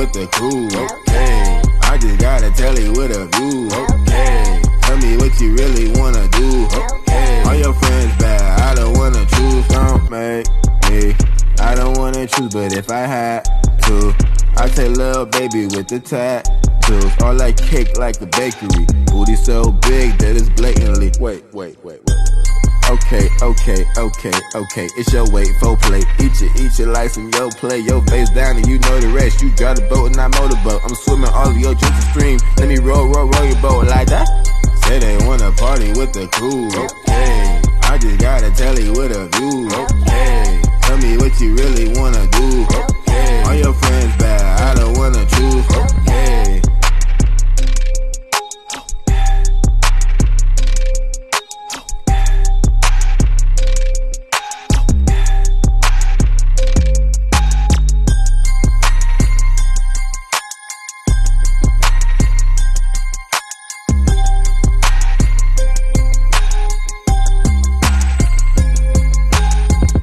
with the crew, okay. I just got a telly with a view, okay. Tell me what you really wanna do, okay. All your friends bad, I don't wanna choose, don't make me. I don't wanna choose, but if I had to, I'd take little baby with the tattoos. All like cake like a bakery. Booty so big that it's blatantly. Wait. Okay. It's your weight, full plate. Eat your life and your play. Your face down and you know the rest. You drive the boat and I motorboat. I'm swimming all of your drinks stream. Let me roll your boat like that. Say they wanna party with the crew, okay. I just got a telly with a view, okay. Tell me what you really wanna do, okay. All your friends back.